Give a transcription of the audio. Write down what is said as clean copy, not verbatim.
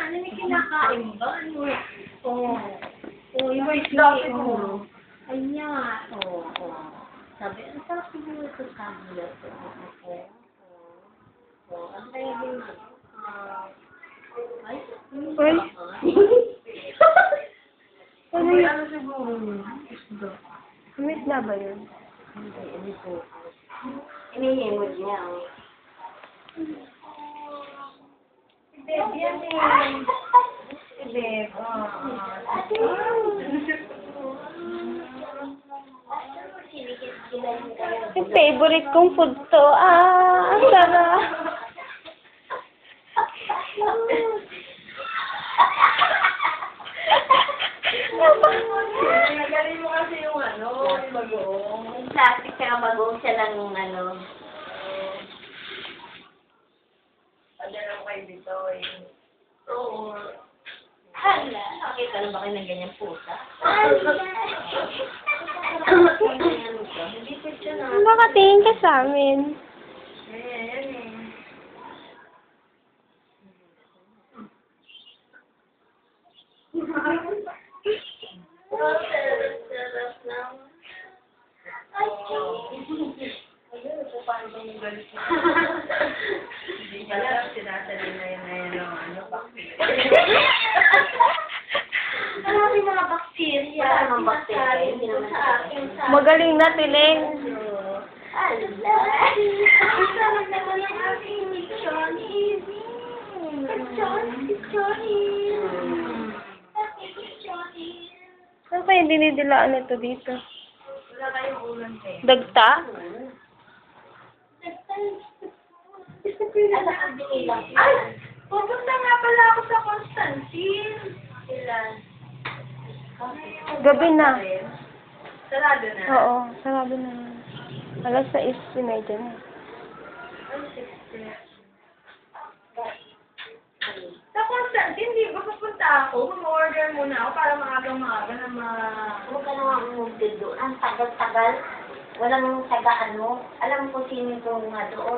ano may kinakain ba? Ano? Oo. Oo, yung may dati mo. Ay nga. Oo, oo. Sabi, ang sarap siguro ito sa amin. Oo. Oo. Ang kaya din. Ay. Uy. Ano siguro yun? Miss na ba yun? Hindi po. Inihimod niya. Bebe, yan eh. Bebe, Yung favorite kong food to. Ang sarap. Nagaling mo kasi yung ano, yung bagoong. Yung plastic sa bagoong siya lang yung ano. Padala ko kayo dito eh. Oo. Hala, nakita na ba kayo ng ganyang pusa? Hindi ko siya na. Nakatingin ka sa amin. Yan eh. Sarap lang. Ay, Ayun, ito paano ba yung galit mo? Hindi niya lang sinasabi na yun ng ano, bakit? Marami mga bakterya. Wala namang bakterya. Hindi naman sa akin. Magaling na, Tiling. Ang sarap naman ang aking Johnny. Johnny. Saan kayo dinidilaan ito dito? Wala kayong ulan eh. Dagta? Ay! Pupunta nga pala ako sa Constantine. Ilan? Gabi na. Sarado na. Oo, sarado na. Alas 6:30 na. Ay, 60. Sa Constantine, di ba pupunta ako? Mag-order muna ako para maaga na Huwag ka naman umugtid doon. Ang tagal-tagal. Walang taga ano. Alam ko sino yung nga doon.